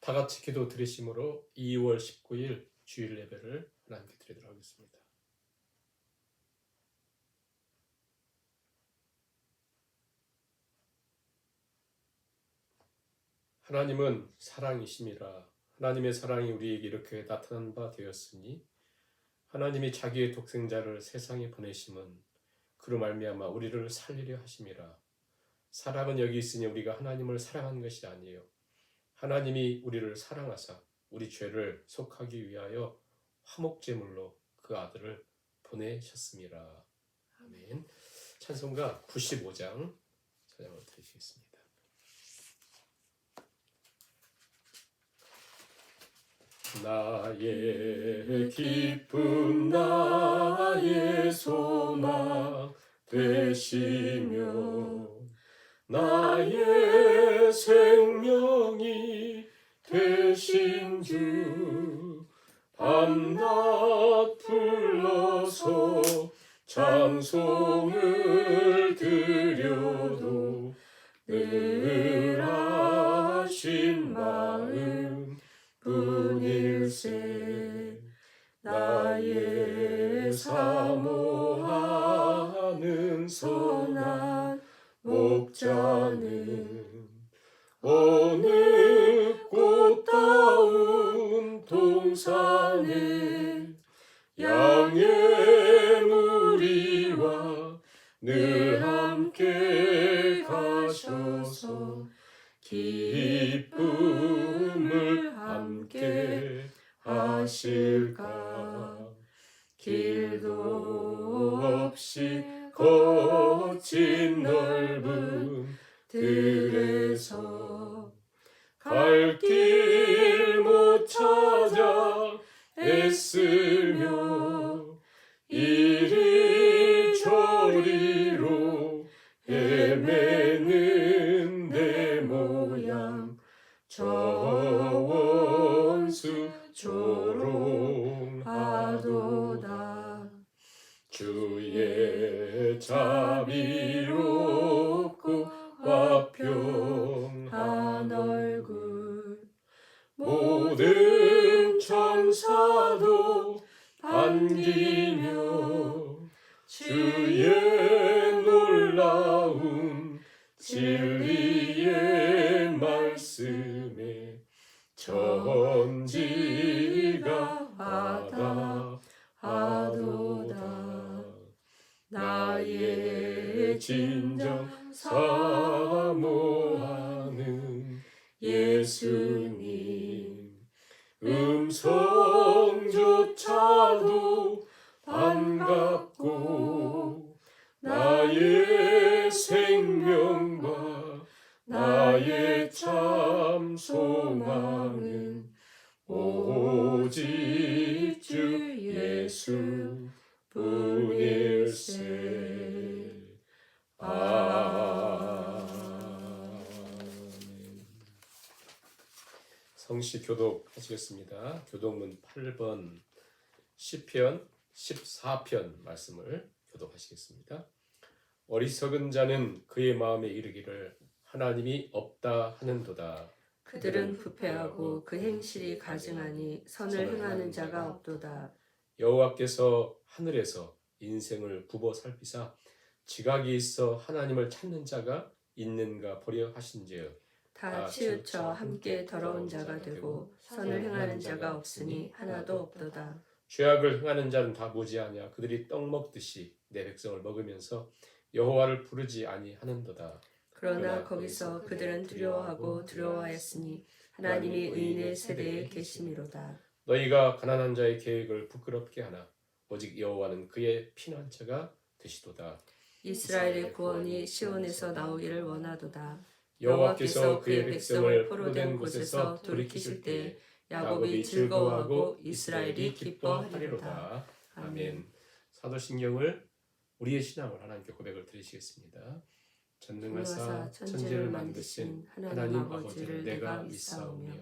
다 같이 기도 드리심으로 2월 19일 주일 예배를 하나님께 드리도록 하겠습니다. 하나님은 사랑이심이라. 하나님의 사랑이 우리에게 이렇게 나타난 바 되었으니 하나님이 자기의 독생자를 세상에 보내심은 그로 말미암아 우리를 살리려 하심이라. 사랑은 여기 있으니 우리가 하나님을 사랑한 것이 아니에요. 하나님이 우리를 사랑하사 우리 죄를 속하기 위하여 화목제물로 그 아들을 보내셨습니다. 아멘. 찬송가 95장 찬양을 드리시겠습니다. 나의 기쁨 나의 소망 되시며 나의 생명이 되신 주 밤낮 불러서 찬송을 드려도 늘 하신 마음 뿐일세. 나의 사모하는 선한 목자는 어느 꽃다운 동산에 양의 무리와 늘 함께 가셔서 기쁨을 함께 하실까. 길도 없이 거친 넓은 들에서 갈 길 못 찾아 애쓰며 이리 저리로 헤매는 내 모양 저 원수 조롱하도다. 주의 자비롭고 화평한 얼굴 모든 천사도 반기며 주의 놀라운 진리의 말씀에 천지가 아다하도다. 나의 진정 사모하는 예수님 음성조차도 반갑고 나의 생명과 나의 참 소망은 오직 주 예수 뿐일세. 아멘. 성시 교독하시겠습니다. 교독문 8번 시편 14편 말씀을 교독하시겠습니다. 어리석은 자는 그의 마음에 이르기를 하나님이 없다 하는도다. 그들은 부패하고 그 행실이 가증하니 선을 행하는 자가 없도다. 여호와께서 하늘에서 인생을 굽어 살피사 지각이 있어 하나님을 찾는 자가 있는가 보려 하신지요. 다 치우쳐 함께 더러운 자가 되고 선을 행하는 자가 없으니 하나도 없도다. 죄악을 행하는 자는 다 무지하냐. 그들이 떡 먹듯이 내 백성을 먹으면서 여호와를 부르지 아니하는도다. 그러나 거기서 그들은 두려워하고 두려워하였으니 하나님이 의인의 세대에 계심이로다. 너희가 가난한 자의 계획을 부끄럽게 하나 오직 여호와는 그의 피난처가 되시도다. 이스라엘의 구원이 시온에서 나오기를 원하도다. 여호와께서 그의 백성을 포로된 곳에서 돌이키실 때 야곱이 즐거워하고 이스라엘이 기뻐하리로다. 아멘. 사도신경을 우리의 신앙을 하나님께 고백을 드리시겠습니다. 전능하사 천지를 만드신 하나님 아버지를 내가 믿사오며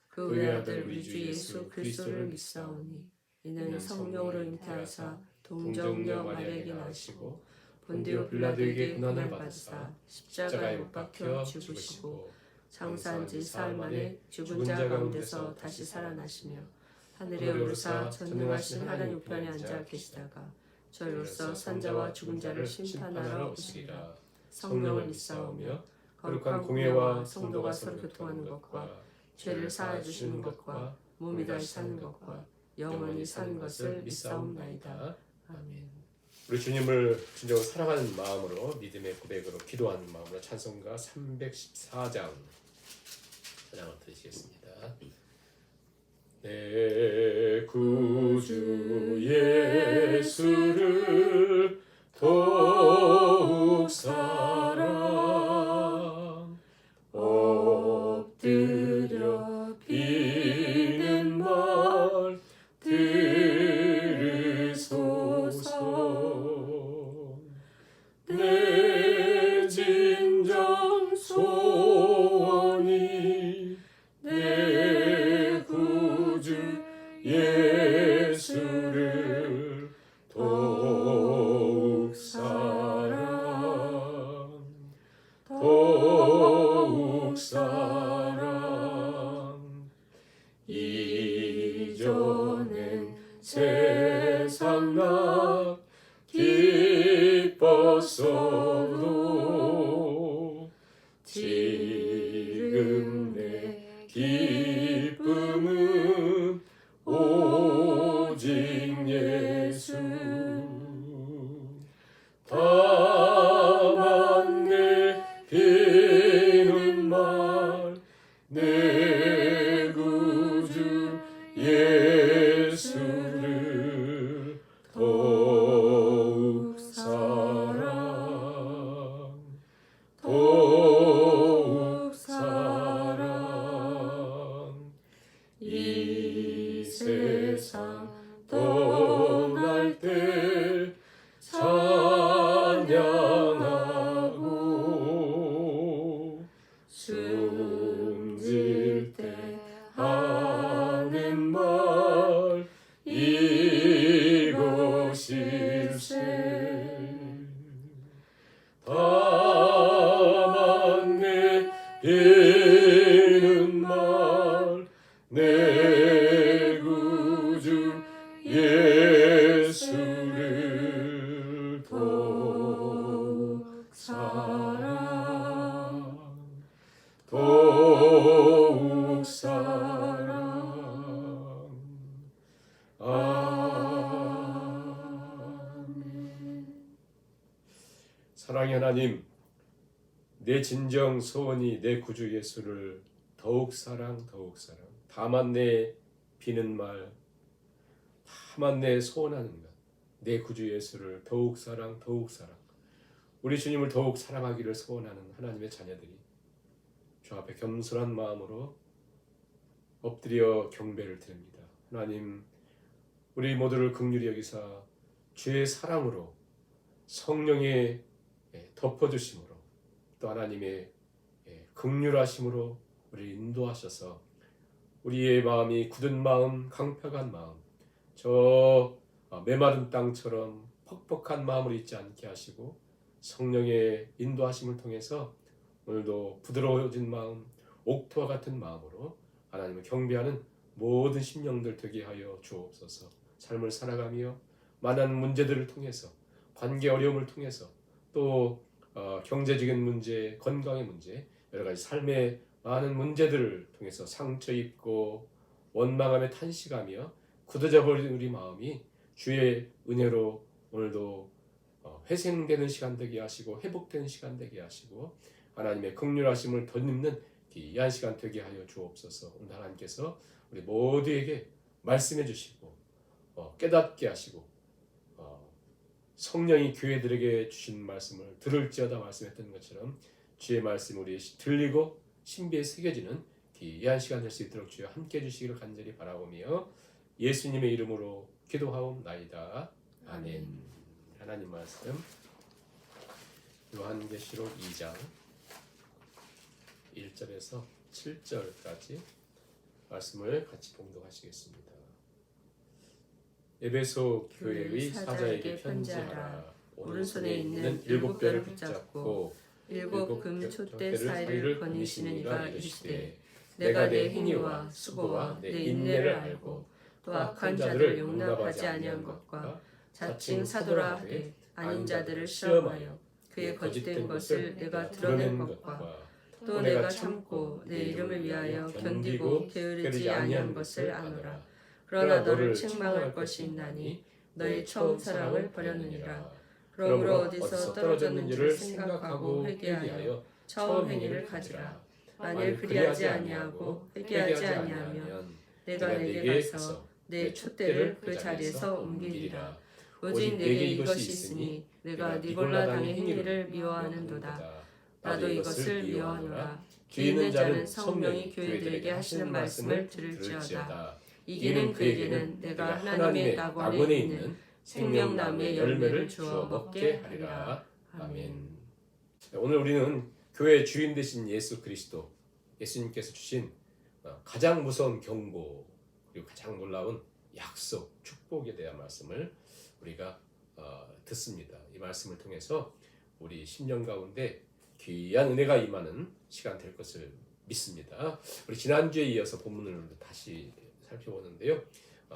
그 외아들 우리 주 예수 그리스도를 믿사오니 이는 성령으로 잉태하사 동정녀 마리아에게 나시고 본디오 빌라도에게 고난을 받으사 십자가에 못 박혀 죽으시고 장사한 지 사흘 만에 죽은 자 가운데서 다시 살아나시며 하늘에 오르사 전능하신 하나님 우편에 앉아 계시다가 저희로서 산자와 죽은 자를 심판하러 오시리라. 성령을 믿사오며 거룩한 공회와 성도가 서로 교통하는 것과 죄를 사하여 주시는 것과 몸이 다시 사는 것과 영원히 사는 것을 믿사옵나이다. 아멘. 우리 주님을 진정으로 사랑하는 마음으로 믿음의 고백으로 기도하는 마음으로 찬송가 314장 찬양을 드리시겠습니다. 내 구주 예수를 더욱 사랑 엎드려 비는 말 들으소서. 내 진정 소원이 내 구주 예수를 더욱 사랑 더욱 사랑. 이전엔 세상 나 기뻤어도 지금 내 기쁨은 오직 예수. 다만 내 비는 말 내 구주 예수를 더욱 사랑 더욱 사랑. 이 세상 떠날 때 찬양하고 숨질 때 하는 말 이것일세. 다만 내 비는 말 내 구주 예수를 더욱 사랑 더욱 사랑. 아멘. 사랑의 하나님, 내 진정 소원이 내 구주 예수를 더욱 사랑 더욱 사랑. 다만 내 비는 말 다만 내 소원하는 것 내 구주 예수를 더욱 사랑 더욱 사랑. 우리 주님을 더욱 사랑하기를 소원하는 하나님의 자녀들이 주 앞에 겸손한 마음으로 엎드려 경배를 드립니다. 하나님, 우리 모두를 긍휼히 여기사 주의 사랑으로 성령의 덮어주심으로 또 하나님의 긍휼하심으로 우리를 인도하셔서 우리의 마음이 굳은 마음, 강팍한 마음, 저 메마른 땅처럼 퍽퍽한 마음을 잊지 않게 하시고 성령의 인도하심을 통해서 오늘도 부드러워진 마음, 옥토와 같은 마음으로 하나님을 경배하는 모든 심령들 되게 하여 주옵소서. 삶을 살아가며 많은 문제들을 통해서, 관계 어려움을 통해서, 또 경제적인 문제, 건강의 문제, 여러 가지 삶의 많은 문제들을 통해서 상처 입고 원망하며 탄식하며 굳어져 버린 우리 마음이 주의 은혜로 오늘도 회생되는 시간 되게 하시고 회복되는 시간 되게 하시고 하나님의 긍휼하심을 덧입는 귀한 시간 되게 하여 주옵소서. 오늘 하나님께서 우리 모두에게 말씀해 주시고 깨닫게 하시고 성령이 교회들에게 주신 말씀을 들을지어다 말씀했던 것처럼 주의 말씀이 우리 들리고 신비에 새겨지는 귀한 시간 될 수 있도록 주여 함께해 주시기를 간절히 바라오며 예수님의 이름으로 기도하옵나이다. 아멘. 하나님 말씀 요한계시록 2장 1절에서 7절까지 말씀을 같이 봉독하시겠습니다. 에베소 교회의 사자에게 편지하라. 오른손에 있는 7별을 붙잡고 일곱 금 촛대 사이를 거니시는 이가 이르시되 내가 내 행위와 수고와 내 인내를 알고 또 악한 자들을 용납하지 아니한 것과 자칭 사도라 하되 아닌 자들을 시험하여 그의 거짓된 것을 내가 드러낸 것과 또 내가 참고 내 이름을 위하여 견디고 게으르지 아니한 것을 아노라. 그러나 너를 책망할 것이 있나니 너의 처음 사랑을 버렸느니라. 그러므로 어디서 떨어졌는지를 생각하고 회개하여 처음 행위를 가지라. 만일 그리하지 아니하고 회개하지 아니하면 내가 내게 가서 내 촛대를 그 자리에서 옮기리라. 오직 내게 이것이 있으니 내가 니골라 당의 행위를 미워하는도다. 나도 이것을 미워하노라. 귀 있는 자는 성령이 교회들에게 하시는 말씀을 들을지어다. 이기는 그에게는 내가 하나님의 낙원에 있는 생명나무의 열매를 주어 먹게 하리라. 아멘. 오늘 우리는 교회의 주인 되신 예수 그리스도, 예수님께서 주신 가장 무서운 경고 그리고 가장 놀라운 약속, 축복에 대한 말씀을 우리가 듣습니다. 이 말씀을 통해서 우리 심령 가운데 귀한 은혜가 임하는 시간 될 것을 믿습니다. 우리 지난주에 이어서 본문을 다시 살펴보는데요.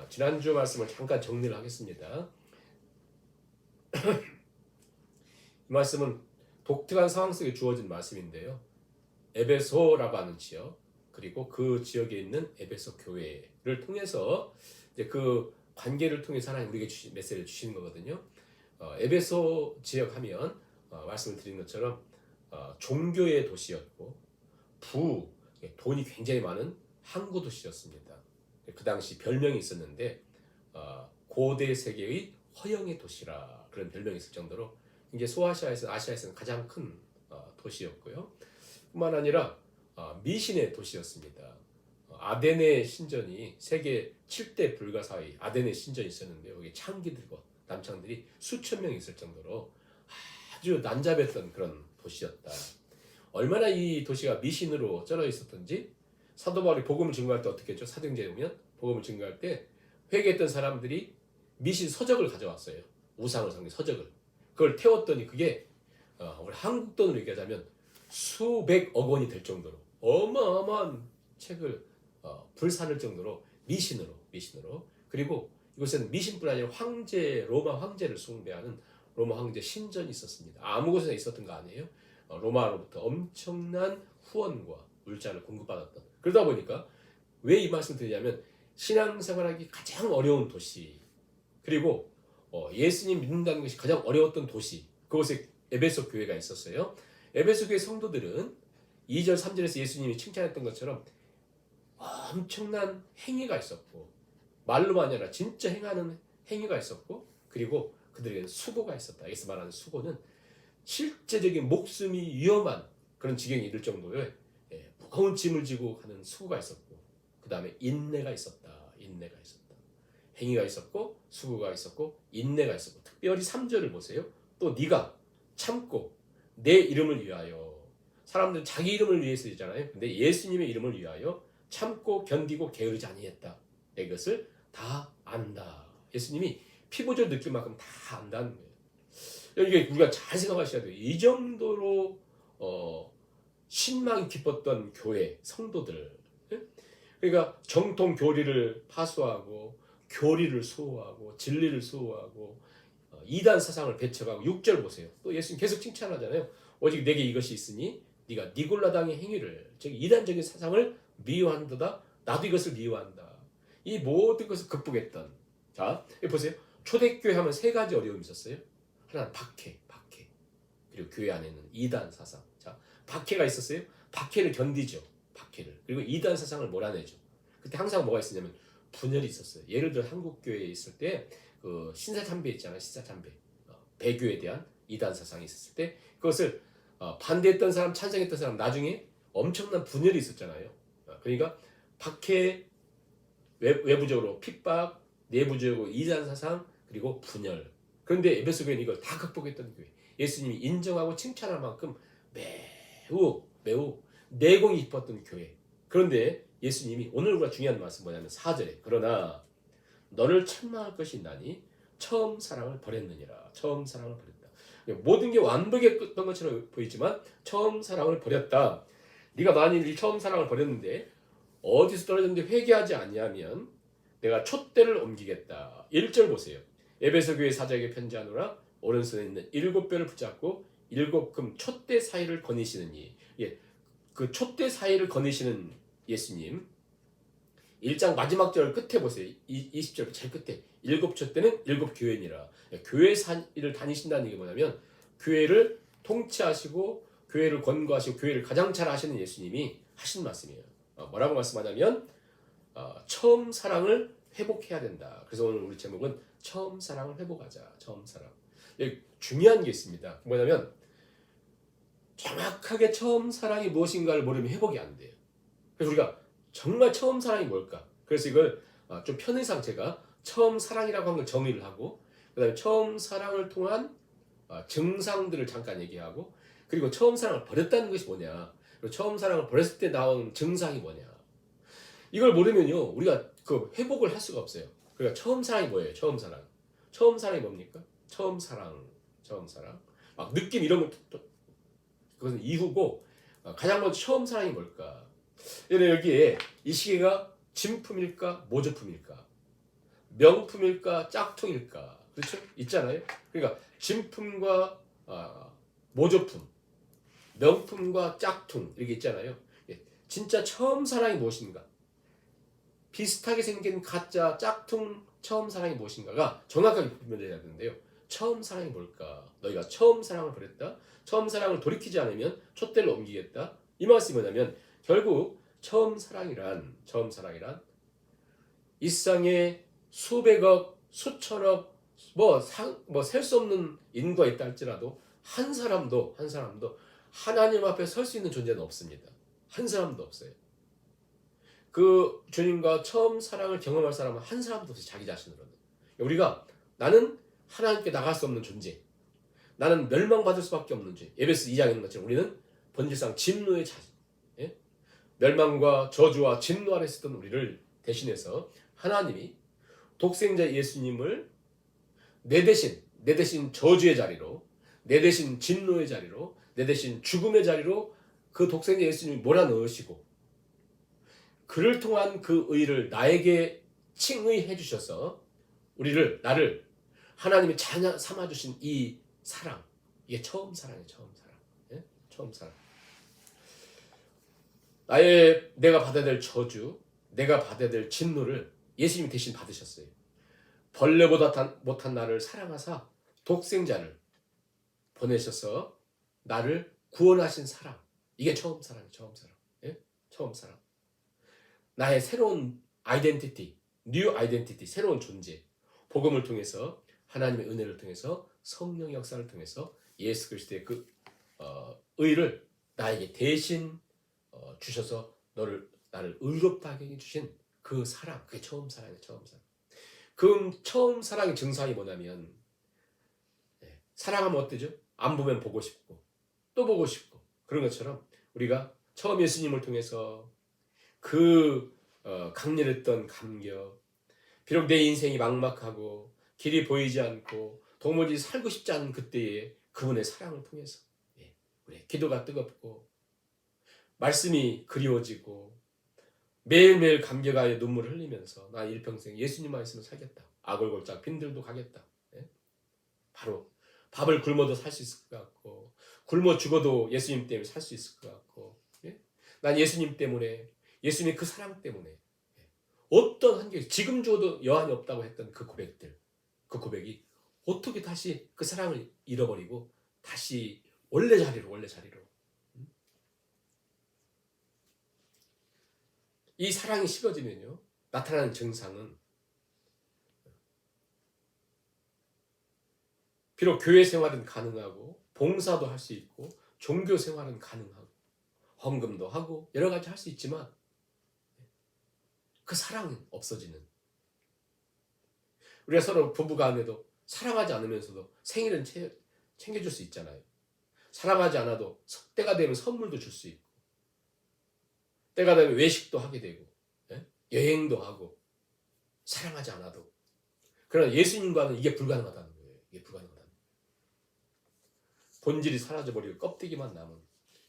지난주 말씀을 잠깐 정리를 하겠습니다. 이 말씀은 독특한 상황 속에 주어진 말씀인데요. 에베소라고 하는 지역, 그리고 그 지역에 있는 에베소 교회를 통해서 이제 그 관계를 통해서 하나님 우리에게 메시지를 주시는 거거든요. 에베소 지역 하면 말씀을 드린 것처럼 종교의 도시였고 돈이 굉장히 많은 항구 도시였습니다. 그 당시 별명이 있었는데 고대 세계의 허영의 도시라 그런 별명이 있을 정도로 이제 아시아에서는 가장 큰 도시였고요. 뿐만 아니라 미신의 도시였습니다. 아데네 신전이 세계 7대 불가사의 아데네 신전이 있었는데 여기 창기들과 남창들이 수천 명 있을 정도로 아주 난잡했던 그런 도시였다. 얼마나 이 도시가 미신으로 쩔어 있었던지 사도 바울이 복음을 증거할 때 어떻게 했죠? 사도행전에 보면 복음을 증거할 때 회개했던 사람들이 미신 서적을 가져왔어요. 우상을 섬긴 서적을. 그걸 태웠더니 그게 우리 한국 돈으로 얘기하자면 수백억 원이 될 정도로 어마어마한 책을 불사를 정도로 미신으로 그리고 이곳에는 미신뿐 아니라 로마 황제를 숭배하는 로마 황제 신전이 있었습니다. 아무 곳에나 있었던 거 아니에요? 로마로부터 엄청난 후원과 물자를 공급받았던. 그러다 보니까 왜 이 말씀 드리냐면 신앙생활하기 가장 어려운 도시 그리고 예수님 믿는다는 것이 가장 어려웠던 도시 그곳에 에베소 교회가 있었어요. 에베소 교회 성도들은 2절 3절에서 예수님이 칭찬했던 것처럼 엄청난 행위가 있었고 말로만 아니라 진짜 행하는 행위가 있었고 그리고 그들에게는 수고가 있었다. 여기서 말하는 수고는 실제적인 목숨이 위험한 그런 지경에 이를 정도의 무거운 짐을 지고 하는 수고가 있었고 그 다음에 인내가 있었다. 행위가 있었고 수고가 있었고 인내가 있었고 특별히 3절을 보세요. 또 네가 참고 내 이름을 위하여 사람들은 자기 이름을 위해서 있잖아요. 근데 예수님의 이름을 위하여 참고 견디고 게으르지 아니했다. 이것을 다 안다. 예수님이 피부절 느낄 만큼 다 안다는 거예요. 이게 우리가 잘 생각하셔야 돼요. 이 정도로 신망이 깊었던 교회 성도들, 그러니까 정통 교리를 파수하고 교리를 수호하고 진리를 수호하고 이단 사상을 배척하고 6절 보세요. 또 예수님 계속 칭찬하잖아요. 오직 내게 이것이 있으니 네가 니골라당의 행위를 즉 이단적인 사상을 미워한도다. 나도 이것을 미워한다. 이 모든 것을 극복했던. 자, 여기 보세요. 초대교회 하면 세 가지 어려움이 있었어요. 하나는 박해. 그리고 교회 안에는 이단 사상. 자, 박해가 있었어요. 박해를 견디죠. 그리고 이단 사상을 몰아내죠. 그때 항상 뭐가 있었냐면 분열이 있었어요. 예를 들어 한국 교회에 있을 때 그 신사참배 있잖아요. 배교에 대한 이단 사상이 있었을 때 그것을 반대했던 사람, 찬성했던 사람 나중에 엄청난 분열이 있었잖아요. 그러니까 박해, 외부적으로 핍박, 내부적으로 이단 사상, 그리고 분열. 그런데 에베소 교회는 이걸 다 극복했던 교회. 예수님이 인정하고 칭찬할 만큼 매우 내공이 깊었던 교회. 그런데 예수님이 오늘 우리가 중요한 말씀 뭐냐면 4절에 그러나 너를 책망할 것이 있나니 처음 사랑을 버렸느니라. 처음 사랑을 버렸다. 모든 게 완벽했던 것처럼 보이지만 처음 사랑을 버렸다. 네가 만일 이 처음 사랑을 버렸는데 어디서 떨어졌는데 회개하지 아니하면 내가 촛대를 옮기겠다. 1절 보세요. 에베소 교회 사자에게 편지하노라. 오른손에 있는 7뼈를 붙잡고 7금 촛대 사이를 거니시느니. 예, 그 촛대 사이를 거니시는 예수님. 1장 마지막 절 끝에 보세요. 20절 제일 끝에 7촛대는 7교회니라. 교회 사이를 다니신다는 게 뭐냐면 교회를 통치하시고 교회를 권고하시고 교회를 가장 잘 아시는 예수님이 하신 말씀이에요. 뭐라고 말씀하냐면 처음 사랑을 회복해야 된다. 그래서 오늘 우리 제목은 처음 사랑을 회복하자. 처음 사랑. 여기 중요한 게 있습니다. 뭐냐면 정확하게 처음 사랑이 무엇인가를 모르면 회복이 안 돼요. 그래서 우리가 정말 처음 사랑이 뭘까? 그래서 이걸 좀 편의상 제가 처음 사랑이라고 한 걸 정의를 하고 그 다음에 처음 사랑을 통한 증상들을 잠깐 얘기하고 그리고 처음 사랑을 버렸다는 것이 뭐냐 그리고 처음 사랑을 버렸을 때 나온 증상이 뭐냐 이걸 모르면요 우리가 그 회복을 할 수가 없어요. 그러니까 처음 사랑이 뭐예요? 처음 사랑. 처음 사랑이 뭡니까? 처음 사랑. 처음 사랑. 막 느낌 이런 거 그것은 이후고 가장 먼저 처음 사랑이 뭘까? 여기에 이 시계가 진품일까 모조품일까? 명품일까 짝퉁일까? 그렇죠? 있잖아요. 그러니까 진품과 모조품, 명품과 짝퉁 이렇게 있잖아요. 진짜 처음 사랑이 무엇인가? 비슷하게 생긴 가짜 짝퉁 처음 사랑이 무엇인가가 정확하게 구분돼야 되는데요. 처음 사랑이 뭘까? 너희가 처음 사랑을 버렸다. 처음 사랑을 돌이키지 않으면 촛대를 옮기겠다. 이 말씀이 뭐냐면 결국 처음 사랑이란 일상에 수백억, 수천억, 셀 수 없는 인구가 있다 할지라도 한 사람도 하나님 앞에 설 수 있는 존재는 없습니다. 한 사람도 없어요. 그 주님과 처음 사랑을 경험할 사람은 한 사람도 없어요. 자기 자신으로는. 우리가 나는 하나님께 나갈 수 없는 존재. 나는 멸망받을 수밖에 없는 존재. 에베소 2장에 있는 것처럼 우리는 본질상 진노의 자식. 예? 멸망과 저주와 진노 아래 있었던 우리를 대신해서 하나님이 독생자 예수님을 내 대신 저주의 자리로, 내 대신 진노의 자리로, 내 대신 죽음의 자리로 그 독생자 예수님이 몰아넣으시고 그를 통한 그 의를 나에게 칭의해 주셔서 나를 하나님이 자녀 삼아 주신 이 사랑, 이게 처음 사랑이에요. 처음 사랑. 예? 처음 사랑. 내가 받아야 될 저주, 내가 받아야 될 진노를 예수님이 대신 받으셨어요. 벌레보다 못한 나를 사랑하사 독생자를 보내셔서 나를 구원하신 사랑. 이게 처음 사랑이에요. 처음 사랑. 예? 처음 사랑. 나의 새로운 아이덴티티, 뉴 아이덴티티, 새로운 존재. 복음을 통해서 하나님의 은혜를 통해서 성령 역사를 통해서 예수 그리스도의 그 의를 나에게 대신 주셔서 나를 의롭다 하게 해주신 그 사랑, 그게 처음 사랑이에요. 처음 사랑. 그 처음 사랑의 증상이 뭐냐면 사랑하면 어때죠? 안 보면 보고 싶고 또 보고 싶고 그런 것처럼 우리가 처음 예수님을 통해서 그 강렬했던 감격, 비록 내 인생이 막막하고 길이 보이지 않고 도무지 살고 싶지 않은 그때의 그분의 사랑을 통해서 우리 기도가 뜨겁고 말씀이 그리워지고 매일매일 감격하여 눈물을 흘리면서 나 일평생 예수님 말씀을 살겠다. 아골골짝 빈들도 가겠다. 바로 밥을 굶어도 살 수 있을 것 같고 굶어 죽어도 예수님 때문에 살 수 있을 것 같고 난 예수님 때문에 예수님의 그 사랑 때문에 어떤 한계 지금 죽어도 여한이 없다고 했던 그 고백이 어떻게 다시 그 사랑을 잃어버리고 다시 원래 자리로 이 사랑이 식어지면요 나타나는 증상은 비록 교회 생활은 가능하고 봉사도 할 수 있고 종교 생활은 가능하고 헌금도 하고 여러 가지 할 수 있지만 그 사랑은 없어지는. 우리가 서로 부부간에도 사랑하지 않으면서도 생일은 챙겨줄 수 있잖아요. 사랑하지 않아도 때가 되면 선물도 줄 수 있고 때가 되면 외식도 하게 되고 여행도 하고 사랑하지 않아도. 그러나 예수님과는 이게 불가능하다는 거예요. 이게 불가능하다는 거예요. 본질이 사라져버리고 껍데기만 남은,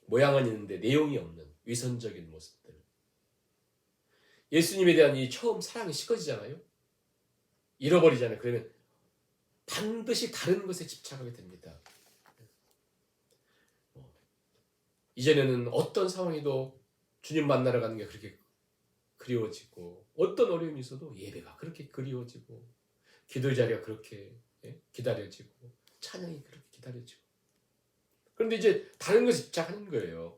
모양은 있는데 내용이 없는 위선적인 모습들. 예수님에 대한 이 처음 사랑이 식어지잖아요. 잃어버리잖아요. 그러면 반드시 다른 것에 집착하게 됩니다. 이전에는 어떤 상황에도 주님 만나러 가는 게 그렇게 그리워지고, 어떤 어려움이 있어도 예배가 그렇게 그리워지고, 기도 자리가 그렇게 기다려지고, 찬양이 그렇게 기다려지고. 그런데 이제 다른 것에 집착하는 거예요.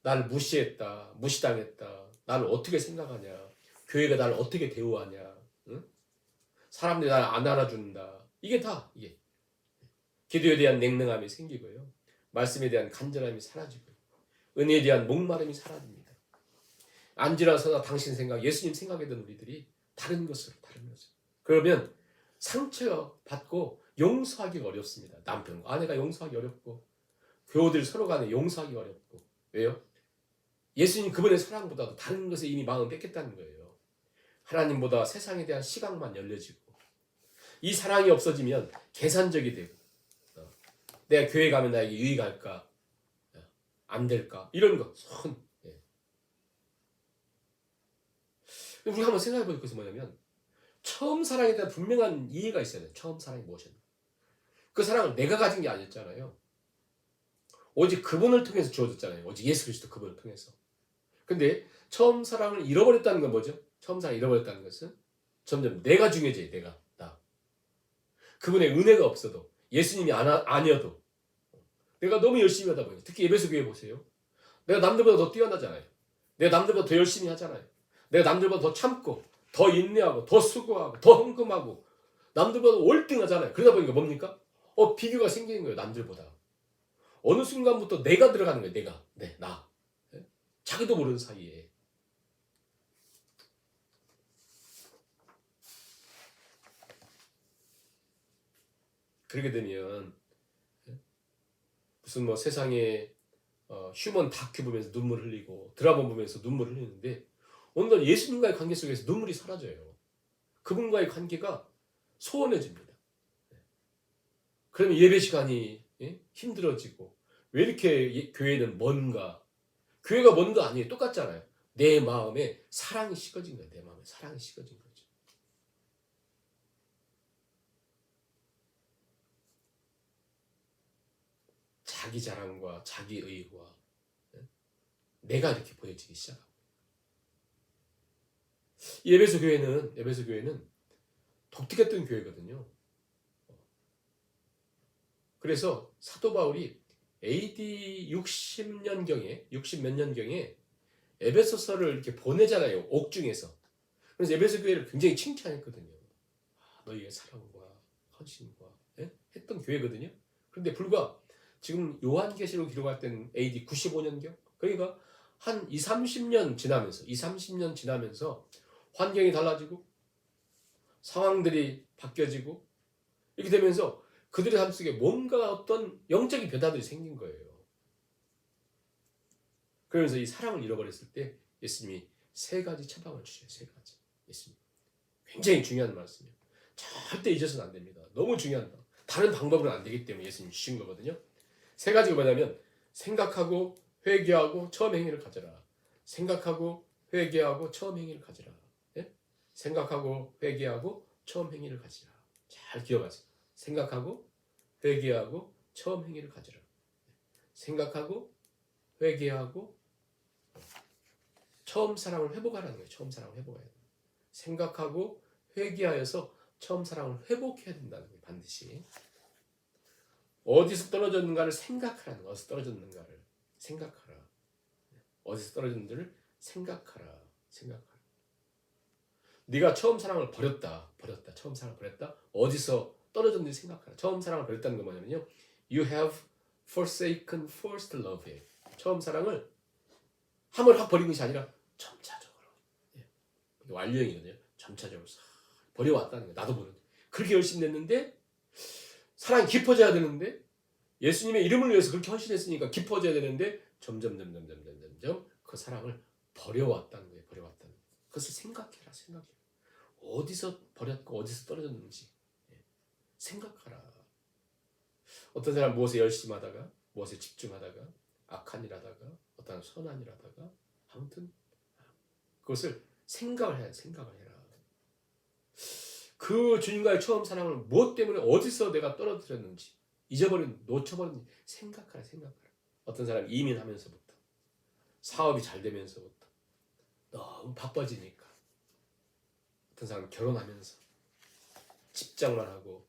나를 무시했다, 무시당했다, 나를 어떻게 생각하냐, 교회가 나를 어떻게 대우하냐, 응? 사람들이 나를 안 알아준다. 이게 다 기도에 대한 냉랭함이 생기고요, 말씀에 대한 간절함이 사라지고, 은혜에 대한 목마름이 사라집니다. 안지라서나 당신 생각, 예수님 생각이던 우리들이 다른 것으로. 그러면 상처 받고 용서하기가 어렵습니다. 남편과 아내가 용서하기 어렵고, 교우들 서로 간에 용서하기 어렵고. 왜요? 예수님 그분의 사랑보다도 다른 것에 이미 마음을 뺏겼다는 거예요. 하나님보다 세상에 대한 시각만 열려지고, 이 사랑이 없어지면 계산적이 되고, 내가 교회 가면 나에게 유익할까? 안 될까? 이런 거. 우리 한번 생각해 볼 것이 뭐냐면, 처음 사랑에 대한 분명한 이해가 있어야 돼요. 처음 사랑이 무엇이었나. 그 사랑을 내가 가진 게 아니었잖아요. 오직 그분을 통해서 주어졌잖아요. 오직 예수 그리스도 그분을 통해서. 근데 처음 사랑을 잃어버렸다는 건 뭐죠? 처음 사랑을 잃어버렸다는 것은 점점 내가 중요해져요. 나. 그분의 은혜가 없어도, 예수님이 아니어도, 내가 너무 열심히 하다 보니, 특히 예배소 교회 보세요. 내가 남들보다 더 뛰어나잖아요. 내가 남들보다 더 열심히 하잖아요. 내가 남들보다 더 참고, 더 인내하고, 더 수고하고, 더 헌금하고, 남들보다 월등하잖아요. 그러다 보니까 뭡니까? 비교가 생기는 거예요. 남들보다. 어느 순간부터 내가 들어가는 거예요. 나. 자기도 모르는 사이에. 그렇게 되면 무슨 세상에 휴먼 다큐 보면서 눈물 흘리고, 드라마 보면서 눈물 흘리는데, 오늘 예수님과의 관계 속에서 눈물이 사라져요. 그분과의 관계가 소원해집니다. 그러면 예배 시간이 힘들어지고, 왜 이렇게 교회는 뭔가, 교회가 뭔가 아니에요. 똑같잖아요. 내 마음에 사랑이 식어진 거예요. 내 마음에 사랑이 식어진 거죠. 자기 자랑과 자기 의와 내가 이렇게 보여지기 시작합니다. 에베소 교회는 독특했던 교회거든요. 그래서 사도 바울이 AD 60몇 년경에 에베소서를 이렇게 보내잖아요. 옥중에서. 그래서 에베소 교회를 굉장히 칭찬했거든요. 너희의 사랑과 헌신과 했던 교회거든요. 그런데 불과 지금 요한계시록 기록할 때는 AD 95년경? 그러니까 한 30년 지나면서 환경이 달라지고 상황들이 바뀌어지고 이렇게 되면서 그들의 삶 속에 뭔가 어떤 영적인 변화들이 생긴 거예요. 그러면서 이 사랑을 잃어버렸을 때 예수님이 3가지 처방을 주셔요. 3가지. 예수님. 굉장히 중요한 말씀이에요. 절대 잊어서는 안 됩니다. 너무 중요한 거. 다른 방법은 안 되기 때문에 예수님이 주신 거거든요. 3가지가 뭐냐면, 생각하고 회개하고 처음 행위를 가져라. 생각하고 회개하고 처음 행위를 가져라. 생각하고 회개하고 처음 행위를 가지라. 잘 기억하세요. 생각하고 회개하고 처음 행위를 가지라. 생각하고 회개하고 처음 사랑을 회복하라는 거예요. 처음 사랑을 회복해야 돼요. 생각하고 회개하여서 처음 사랑을 회복해야 된다는 거예요. 반드시. 어디서 떨어졌는가를 생각하라는 거예요. 어디서 떨어졌는가를 생각하라. 어디서 떨어졌는지를 생각하라. 네가 처음 사랑을 버렸다. 처음 사랑을 버렸다. 어디서 떨어졌는지 생각하라. 처음 사랑을 버렸다는 건 뭐냐면요. You have forsaken first love. 처음 사랑을 한 번 확 버린 것이 아니라 점차적으로. 완료형이거든요. 점차적으로 버려왔다는 거예요. 나도 모르는데. 그렇게 열심히 냈는데 사랑이 깊어져야 되는데, 예수님의 이름을 위해서 그렇게 헌신했으니까 깊어져야 되는데 점점 그 사랑을 버려왔다는 거예요. 그것을 생각해라. 어디서 버렸고 어디서 떨어졌는지 생각하라. 어떤 사람 무엇에 열심하다가 무엇에 집중하다가 악한 일 하다가 어떤 선한 일 하다가 아무튼 그것을 생각을 해야 돼. 생각을 해라. 그 주님과의 처음 사랑을 무엇 때문에 어디서 내가 떨어뜨렸는지 놓쳐버렸는지 생각하라. 어떤 사람이 이민하면서부터 사업이 잘 되면서부터 너무 바빠지니까 어떤 사람은 결혼하면서 집장만 하고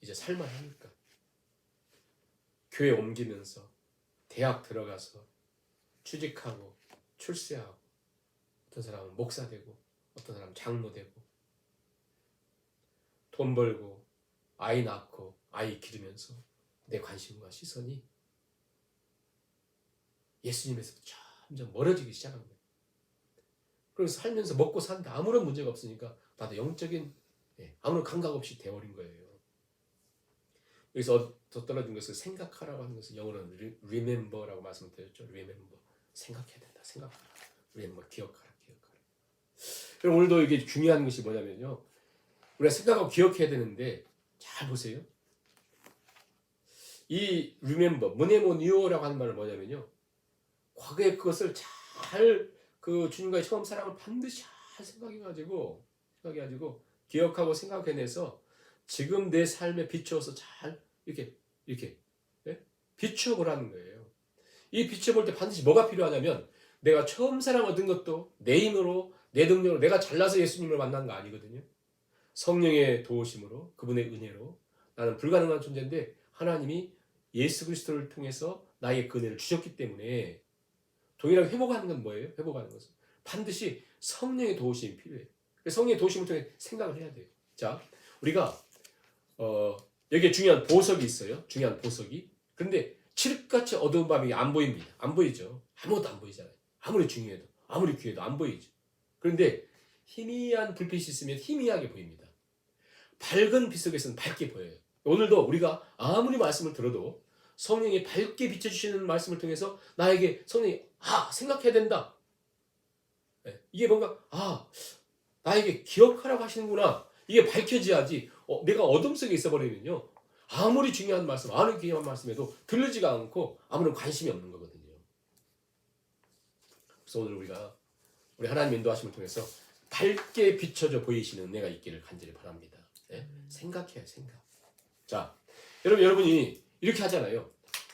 이제 살만 하니까 교회 옮기면서 대학 들어가서 취직하고 출세하고 어떤 사람은 목사 되고 어떤 사람은 장로 되고 돈 벌고 아이 낳고 아이 기르면서 내 관심과 시선이 예수님에서 점점 멀어지기 시작한 거예요. 그래서 살면서 먹고 사는데 아무런 문제가 없으니까 나도 영적인 아무런 감각 없이 되어버린 거예요. 여기서 더 떨어진 것을 생각하라고 하는 것은 영어로는 remember라고 말씀드렸죠. remember. 생각해야 된다. 생각하라. remember. 기억하라. 그럼 오늘도 이게 중요한 것이 뭐냐면요. 우리가 생각하고 기억해야 되는데 잘 보세요. 이 remember, mnemoneo라고 하는 말은 뭐냐면요. 과거의 그것을 잘 그 주님과의 처음 사랑을 반드시 잘 생각해가지고 기억하고 생각해내서 지금 내 삶에 비추어서 잘 이렇게 비추어보라는 거예요. 이 비추어볼 때 반드시 뭐가 필요하냐면 내가 처음 사랑 얻은 것도 내 힘으로 내 능력으로 내가 잘나서 예수님을 만난 거 아니거든요. 성령의 도우심으로 그분의 은혜로 나는 불가능한 존재인데 하나님이 예수 그리스도를 통해서 나에게 그 은혜를 주셨기 때문에 동일하게 회복하는 건 뭐예요? 회복하는 것은 반드시 성령의 도우심이 필요해요. 성령의 도우심을 통해 생각을 해야 돼요. 자, 우리가 여기에 중요한 보석이 있어요. 중요한 보석이. 그런데 칠흑같이 어두운 밤이 안 보입니다. 안 보이죠. 아무것도 안 보이잖아요. 아무리 중요해도 아무리 귀해도 안 보이죠. 그런데 희미한 불빛이 있으면 희미하게 보입니다. 밝은 빛 속에서는 밝게 보여요. 오늘도 우리가 아무리 말씀을 들어도 성령이 밝게 비춰주시는 말씀을 통해서 나에게 성령이 생각해야 된다. 이게 뭔가 나에게 기억하라고 하시는구나. 이게 밝혀져야지. 내가 어둠 속에 있어버리면요. 아무리 중요한 말씀, 아무리 귀한 말씀에도 들리지가 않고 아무런 관심이 없는 거거든요. 그래서 오늘 우리 하나님 인도하심을 통해서 밝게 비춰져 보이시는 은혜가 있기를 간절히 바랍니다. 생각해요, 생각. 자, 여러분이 이렇게 하잖아요.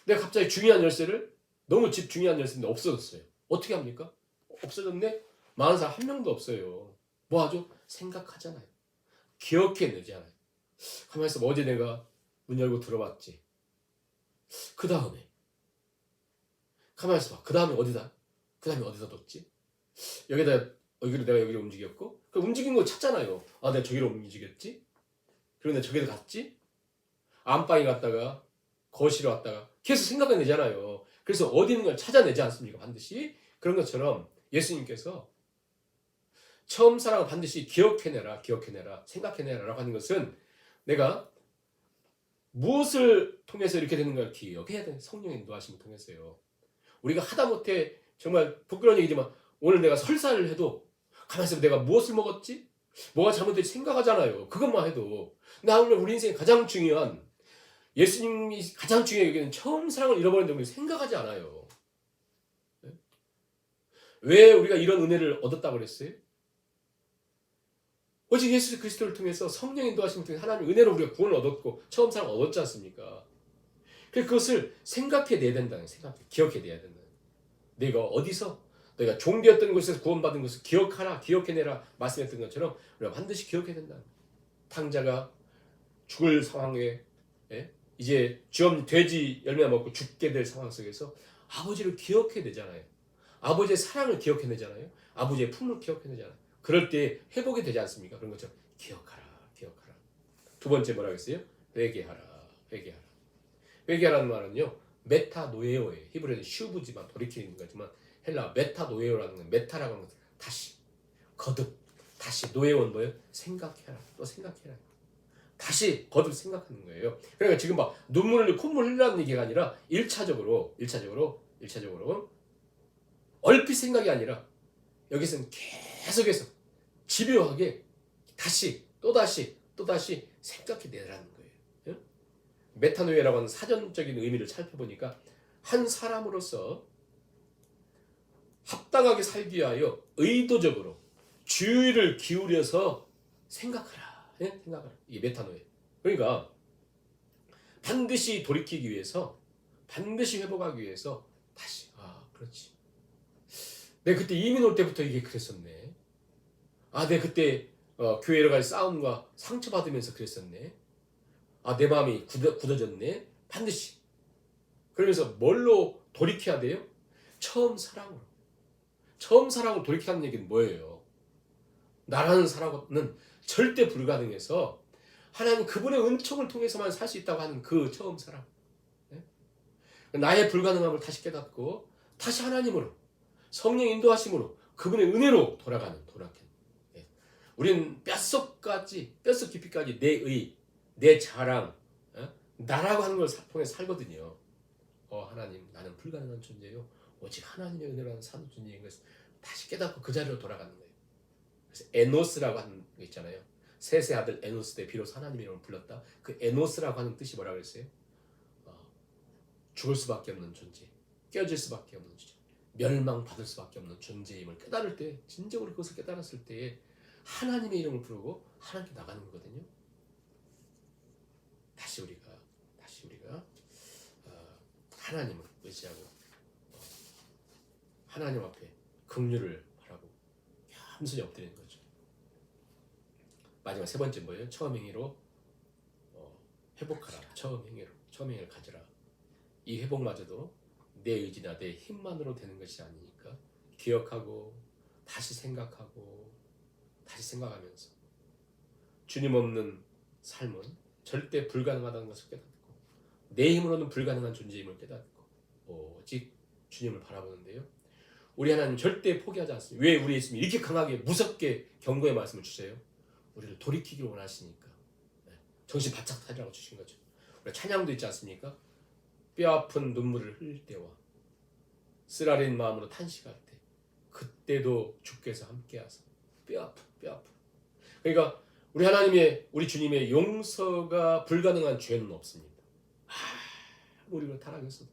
내가 갑자기 중요한 열쇠를 너무 집 중요한 열쇠인데 없어졌어요. 어떻게 합니까? 없어졌네? 많은 사람 한 명도 없어요. 뭐 하죠? 생각하잖아요. 기억해내잖아요. 가만히 있어. 어제 내가 문 열고 들어왔지. 그 다음에 가만히 있어 봐. 그 다음에 어디다 뒀지? 여기로 내가 여기로 움직였고 그 움직인 거 찾잖아요. 내가 저기로 움직였지? 그리고 내가 저기로 갔지? 안방에 갔다가 거실에 왔다가 계속 생각해내잖아요. 그래서 어디 있는 걸 찾아내지 않습니까? 반드시. 그런 것처럼 예수님께서 처음 사랑을 반드시 기억해내라, 생각해내라 라고 하는 것은 내가 무엇을 통해서 이렇게 되는 걸 기억해야 되는 성령의 인도하심을 통해서요. 우리가 하다못해 정말 부끄러운 얘기지만 오늘 내가 설사를 해도 가만히 있으면 내가 무엇을 먹었지? 뭐가 잘못됐지 생각하잖아요. 그것만 해도. 나 오늘 우리 인생에 가장 중요한 예수님이 가장 중요한 얘기는 처음 사랑을 잃어버렸는데 우리 생각하지 않아요. 왜 우리가 이런 은혜를 얻었다고 그랬어요? 오직 예수 그리스도를 통해서 성령 인도하심을 통해 하나님의 은혜로 우리가 구원을 얻었고 처음 사랑 얻었지 않습니까? 그것을 생각해내야 된다는 기억해내야 된다는 내가 어디서 너희가 종되었던 곳에서 구원받은 것을 기억해내라 말씀했던 것처럼 우리가 반드시 기억해야 된다. 탕자가 죽을 상황에 이제 쥐엄 돼지 열매 먹고 죽게 될 상황 속에서 아버지를 기억해내잖아요. 아버지의 사랑을 기억해내잖아요. 아버지의 품을 기억해내잖아요. 그럴 때 회복이 되지 않습니까? 그런 것처럼 기억하라. 두 번째 뭐라고 했어요? 회개하라. 회개하라는 말은요. 메타노에오예요. 히브리어는 슈브지만 돌이키는 거지만 헬라 메타노에오라는 건 메타라고 하는 것은 다시 거듭 다시 노에오는 뭐예요? 생각해라. 또 생각해라. 다시 거듭 생각하는 거예요. 그러니까 지금 막 눈물을 콧물 흘리라는 얘기가 아니라 1차적으로 얼핏 생각이 아니라 여기서는 계속해서 집요하게 다시 또다시 생각해내라는 거예요. 메타노이라고 하는 사전적인 의미를 살펴보니까 한 사람으로서 합당하게 살기 위하여 의도적으로 주의를 기울여서 생각하라. 예? 생각하라. 이게 메타노이. 그러니까 반드시 돌이키기 위해서, 반드시 회복하기 위해서 다시, 그렇지. 내가 그때 이민 올 때부터 이게 그랬었네. 내가 그때 교회로 갈 싸움과 상처받으면서 그랬었네. 내 마음이 굳어졌네. 반드시. 그러면서 뭘로 돌이켜야 돼요? 처음 사랑으로. 처음 사랑으로 돌이키라는 얘기는 뭐예요? 나라는 사랑은 절대 불가능해서 하나님 그분의 은총을 통해서만 살 수 있다고 하는 그 처음 사랑. 나의 불가능함을 다시 깨닫고 다시 하나님으로, 성령 인도하심으로, 그분의 은혜로 돌아가는. 우리는 뼛속 깊이까지 내 의, 내 자랑, 나라고 하는 걸 통해 살거든요. 하나님, 나는 불가능한 존재요. 오직 하나님의 은혜로 사는 존재인 것을 다시 깨닫고 그 자리로 돌아가는 거예요. 그래서 에노스라고 하는 거 있잖아요. 셋의 아들 에노스 때 비로소 하나님의 이름을 불렀다. 그 에노스라고 하는 뜻이 뭐라고 그랬어요? 죽을 수밖에 없는 존재, 깨어질 수밖에 없는 존재, 멸망받을 수밖에 없는 존재임을 깨달을 때, 진정으로 그것을 깨달았을 때에 하나님의 이름을 부르고 하나님께 나가는 거거든요. 다시 우리가 하나님을 의지하고 하나님 앞에 긍휼을 바라고 겸손히 엎드리는 거죠. 마지막 세 번째 뭐예요? 처음 행위로 회복하라. 처음 행위를 가져라. 이 회복마저도 내 의지나 내 힘만으로 되는 것이 아니니까 기억하고 다시 생각하고 다시 생각하면서 주님 없는 삶은 절대 불가능하다는 것을 깨닫고 내 힘으로는 불가능한 존재임을 깨닫고 오직 주님을 바라보는데요. 우리 하나님 절대 포기하지 않습니다. 왜 우리 예수님이 이렇게 강하게 무섭게 경고의 말씀을 주세요? 우리를 돌이키기를 원하시니까. 정신 바짝 차리라고 주신 거죠. 우리 찬양도 있지 않습니까? 뼈아픈 눈물을 흘릴 때와 쓰라린 마음으로 탄식할 때 그때도 주께서 함께하사 뼈아픈. 그러니까 우리 하나님의, 우리 주님의 용서가 불가능한 죄는 없습니다. 아무리 우리가 타락했어도,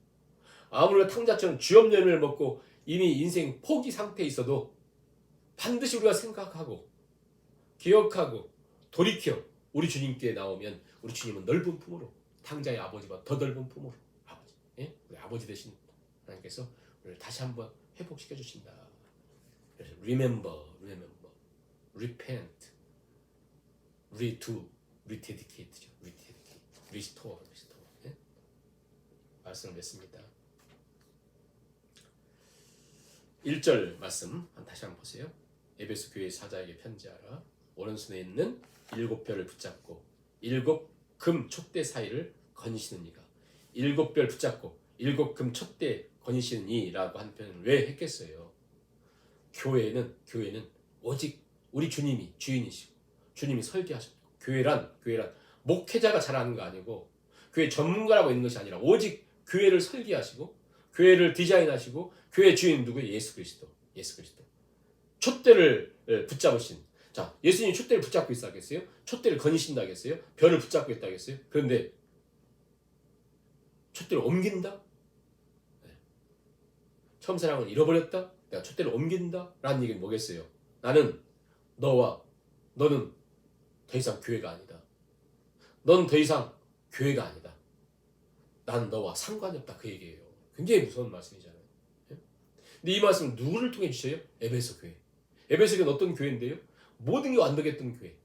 아무리 우리가 탕자처럼 쥐업 열매를 먹고 이미 인생 포기 상태에 있어도 반드시 우리가 생각하고 기억하고 돌이켜 우리 주님께 나오면 우리 주님은 넓은 품으로, 탕자의 아버지와 더 넓은 품으로 우리 아버지 되신 하나님께서 우리를 다시 한번 회복시켜 주신다. 그래서 remember, repent, redo, rededicate죠. restore. 말씀을 맺습니다. 1절 말씀 다시 한번 보세요. 에베소 교회 사자에게 편지하라. 오른손에 있는 7별을 붙잡고 7금 촛대 사이를 거니시는 이가, 7별 붙잡고 7금 촛대 거니시는 이라고 한 표현을 왜 했겠어요? 교회는 오직 우리 주님이 주인이시고 주님이 설계하셨고, 교회란 목회자가 잘하는 거 아니고 교회 전문가라고 있는 것이 아니라 오직 교회를 설계하시고 교회를 디자인하시고 교회 주인 누구예요? 예수 그리스도. 촛대를 붙잡으신, 자, 예수님이 촛대를 붙잡고 있다 하겠어요? 촛대를 거니신다 하겠어요? 별을 붙잡고 있다 하겠어요? 그런데 촛대를 옮긴다? 처음 사랑을 잃어버렸다? 내가 촛대를 옮긴다? 라는 얘기는 뭐겠어요? 나는 너는 더 이상 교회가 아니다. 넌 더 이상 교회가 아니다. 난 너와 상관이 없다. 그 얘기예요. 굉장히 무서운 말씀이잖아요. 근데 이 말씀은 누구를 통해 주셔요? 에베소 교회. 에베소 교회는 어떤 교회인데요? 모든 게 완벽했던 교회.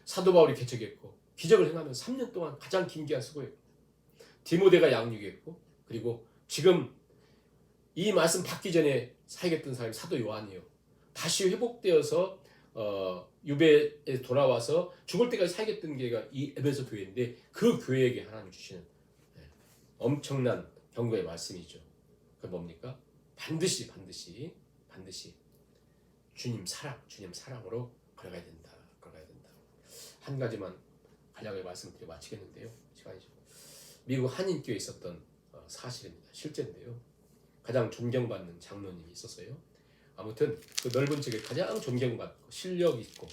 사도 바울이 개척했고 기적을 행하면서 3년 동안 가장 긴 기간 수고했고 디모데가 양육했고, 그리고 지금 이 말씀 받기 전에 사역했던 사람이 사도 요한이요. 다시 회복되어서 유배에 돌아와서 죽을 때까지 사역했던 교회가 이 에베소 교회인데, 그 교회에게 하나님 주시는 엄청난 경고의 말씀이죠. 그게 뭡니까? 반드시 주님 사랑으로 걸어가야 된다. 한 가지만 간략하게 말씀드리고 마치겠는데요. 시간이 좀. 미국 한인교회에 있었던 사실입니다. 실제인데요. 가장 존경받는 장로님이 있었어요. 아무튼 그 넓은 지역에 가장 존경받고 실력 있고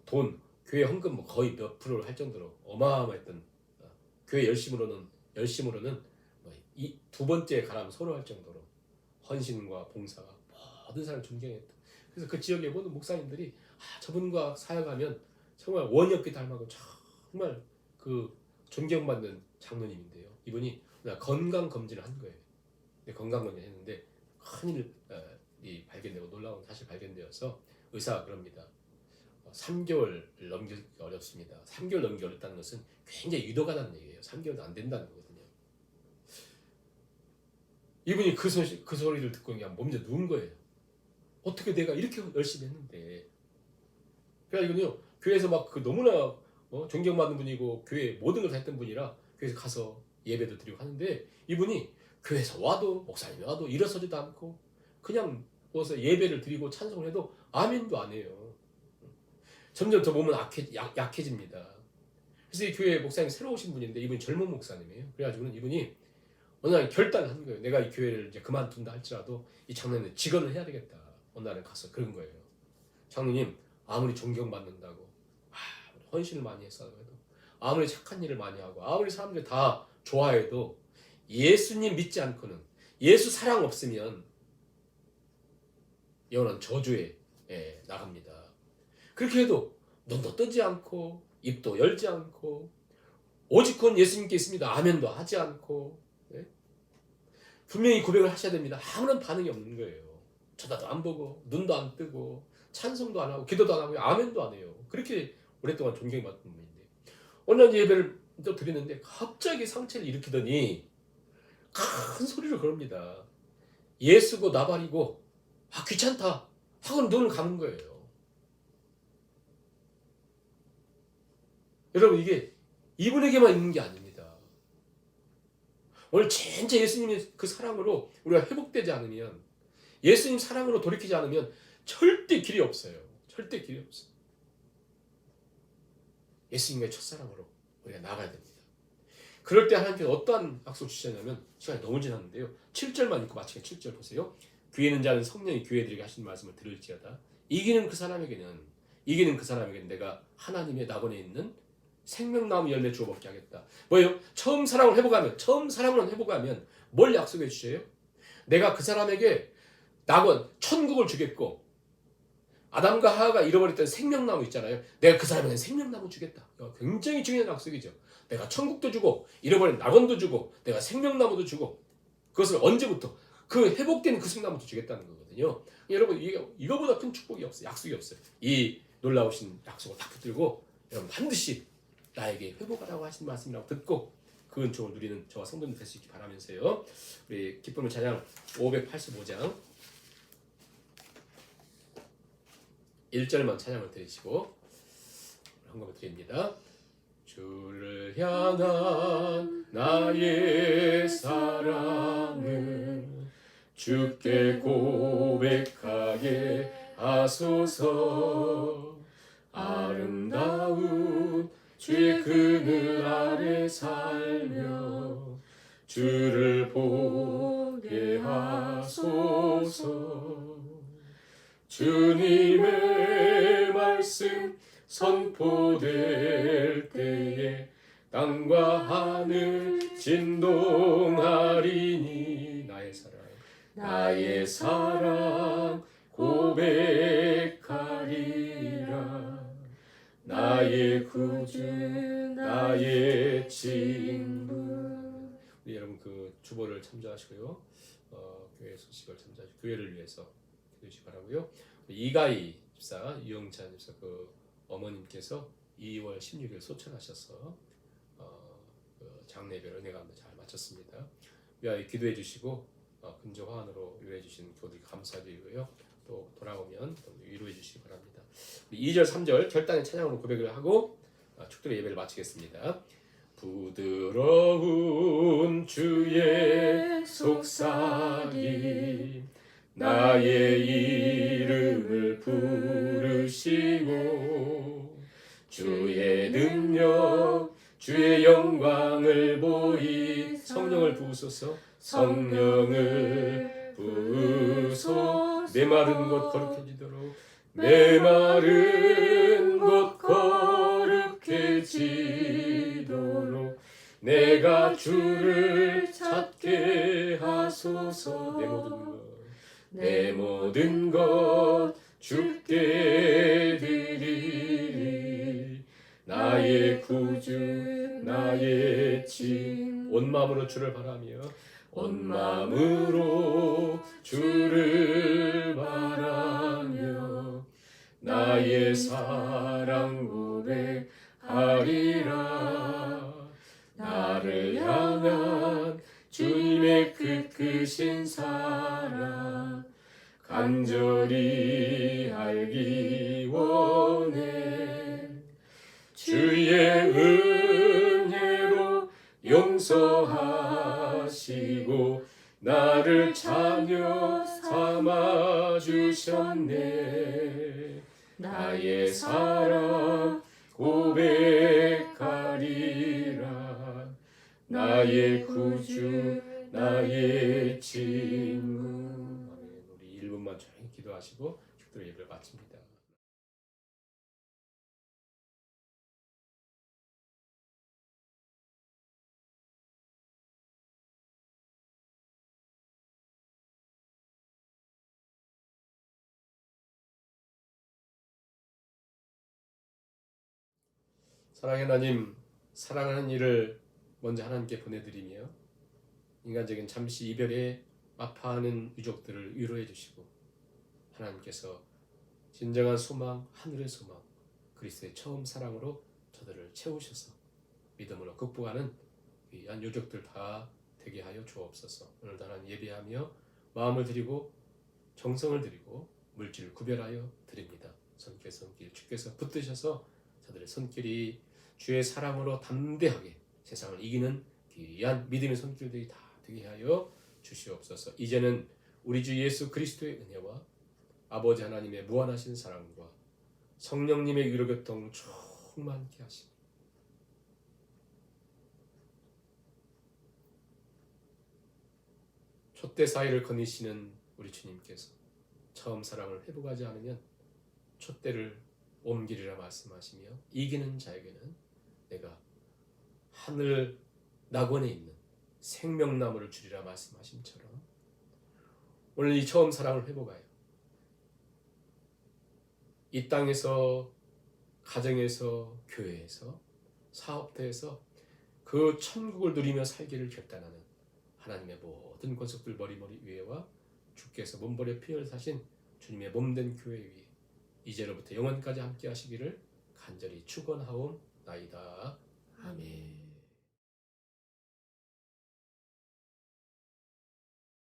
돈, 교회 헌금 뭐 거의 몇 프로를 할 정도로 어마어마했던 교회 열심으로는 이 두 번째 가람 선호할 정도로 헌신과 봉사가 모든 사람을 존경했다. 그래서 그 지역에 모든 목사님들이 저분과 사역하면 정말 원엽기 닮아고 정말 그 존경받는 장로님인데요. 이분이 건강 검진을 한 거예요. 건강 검진을 했는데 큰일이 발견되고 놀라운 사실 발견되어서 의사가 그럽니다. 3개월 넘기기 어렵습니다. 3개월 넘기기 어렵다는 것은 굉장히 유도가다는 얘기예요. 3개월도 안 된다는 거거든요. 이분이 그 소리를 듣고 그냥 몸져 누운 거예요. 어떻게 내가 이렇게 열심히 했는데. 그러니까 이거는요, 교회에서 막 그 너무나 존경받는 분이고 교회 모든 걸 다 했던 분이라 교회에서 가서 예배도 드리고 하는데, 이분이 교회에서 와도 목사님이 와도 일어서지도 않고 그냥 와서 예배를 드리고 찬송을 해도 아멘도 안 해요. 점점 더 몸은 약해집니다. 그래서 이 교회 목사님 새로 오신 분인데, 이분이 젊은 목사님이에요. 그래가지고는 이분이 어느 날 결단을 한 거예요. 내가 이 교회를 이제 그만둔다 할지라도 이 장로님 직언을 해야 되겠다. 어느 날은 가서 그런 거예요. 장로님, 아무리 존경받는다고, 헌신을 많이 했어도, 아무리 착한 일을 많이 하고, 아무리 사람들이 다 좋아해도 예수님 믿지 않고는, 예수 사랑 없으면 영원한 저주에 나갑니다. 그렇게 해도 눈도 뜨지 않고 입도 열지 않고 오직은 예수님께 있습니다. 아멘도 하지 않고, 분명히 고백을 하셔야 됩니다. 아무런 반응이 없는 거예요. 쳐다도 안 보고 눈도 안 뜨고 찬송도 안 하고 기도도 안 하고 아멘도 안 해요. 그렇게 오랫동안 존경받던 분인데, 어느 날 예배를 또 드리는데 갑자기 상체를 일으키더니 큰 소리를 그럽니다. 예수고 나발이고 귀찮다 하고 눈을 감은 거예요. 여러분, 이게 이분에게만 있는 게 아닙니다. 오늘 진짜 예수님의 그 사랑으로 우리가 회복되지 않으면, 예수님 사랑으로 돌이키지 않으면 절대 길이 없어요. 절대 길이 없어요. 예수님의 첫사랑으로 우리가 나가야 됩니다. 그럴 때 하나님께서 어떠한 약속을 주셨냐면, 시간이 너무 지났는데요, 7절만 읽고 마치게. 7절 보세요. 귀에 있는 자는 성령이 교회들에게 하신 말씀을 들을지어다. 이기는 그 사람에게는 내가 하나님의 낙원에 있는 생명나무 열매 주어 먹게 하겠다. 뭐예요? 처음 사랑을 회복하면 뭘 약속해 주세요? 내가 그 사람에게 낙원, 천국을 주겠고, 아담과 하와가 잃어버렸던 생명나무 있잖아요. 내가 그 사람에게 생명나무 주겠다. 굉장히 중요한 약속이죠. 내가 천국도 주고 잃어버린 낙원도 주고 내가 생명나무도 주고, 그것을 언제부터? 그 회복된 그 생명나무도 주겠다는 거거든요. 여러분, 이거보다 큰 축복이 없어요. 약속이 없어요. 이 놀라우신 약속을 다 붙들고 여러분 반드시 나에게 회복하라고 하신 말씀이라고 듣고 그 은총을 누리는 저와 성도님 될 수 있기 바라면서요, 우리 기쁨의 찬양 585장 1절만 찬양을 드리시고 헌금을 드립니다. 주를 향한 나의 사랑을 주께 고백하게 하소서. 아름다운 주의 그늘 아래 살며 주를 보게 하소서. 주님의 말씀 선포될 때에 땅과 하늘 진동하리니 나의 사랑 고백하리라. 나의 구주 나의 친구. 우리 여러분 그 주보를 참조하시고요, 교회 소식을 참조하시고 교회를 위해서 기도해 주시기 바라고요. 이가희 집사, 유영찬 집사 그 어머님께서 2월 16일 소천하셔서 그 장례별 은혜감도 잘 마쳤습니다. 위하여 기도해 주시고 금조 화환으로 위로해 주시는 교우들 감사드리고요. 또 돌아오면 또 위로해 주시기 바랍니다. 2절 3절 결단의 찬양으로 고백을 하고 축도의 예배를 마치겠습니다. 부드러운 주의 속삭임 나의 이름을 부르시고 주의 능력 주의 영광을 보이 성령을 부으소서. 성령을 부으소. 메마른 곳 거룩해지도록 메마른 곳 거룩해지도록 내가 주를 찾게 하소서. 내 모든 것 주께 드리리. 나의 구주 나의 친 온 마음으로 주를 바라며 온 마음으로 주를 바라며 나의 사랑 고백하리라. 나를 향한 주님의 그 크신 사랑 간절히 알기 원해. 주의 은혜로 용서하시고 나를 자녀 삼아 주셨네. 나의 사랑 고백하리라. 나의 구주 나의 친구. 우리 1분만 조용히 기도하시고 축도의 예배를 마칩니다. 사랑의 하나님, 사랑하는 이를 먼저 하나님께 보내드리며 인간적인 잠시 이별에 아파하는 유족들을 위로해 주시고 하나님께서 진정한 소망, 하늘의 소망, 그리스도의 처음 사랑으로 저들을 채우셔서 믿음으로 극복하는 귀한 유족들 다 되게 하여 주옵소서. 오늘도 하나님 예배하며 마음을 드리고 정성을 드리고 물질을 구별하여 드립니다. 손길 손길 주께서 붙드셔서 저들의 손길이 주의 사랑으로 담대하게 세상을 이기는 귀한 믿음의 손길들이 다 되게 하여 주시옵소서. 이제는 우리 주 예수 그리스도의 은혜와 아버지 하나님의 무한하신 사랑과 성령님의 위로교통 충만케 하시고 촛대 사이를 거니시는 우리 주님께서 처음 사랑을 회복하지 않으면 촛대를 옮기리라 말씀하시며 이기는 자에게는 내가 하늘 낙원에 있는 생명나무를 주리라 말씀하심처럼 오늘 이 처음 사랑을 회복하여 이 땅에서 가정에서 교회에서 사업터에서 그 천국을 누리며 살기를 결단하는 하나님의 모든 권속들 머리머리 위에와 주께서 몸버려 피 흘리신 주님의 몸된 교회 위에 이제로부터 영원까지 함께 하시기를 간절히 축원하옵나이다. 아멘.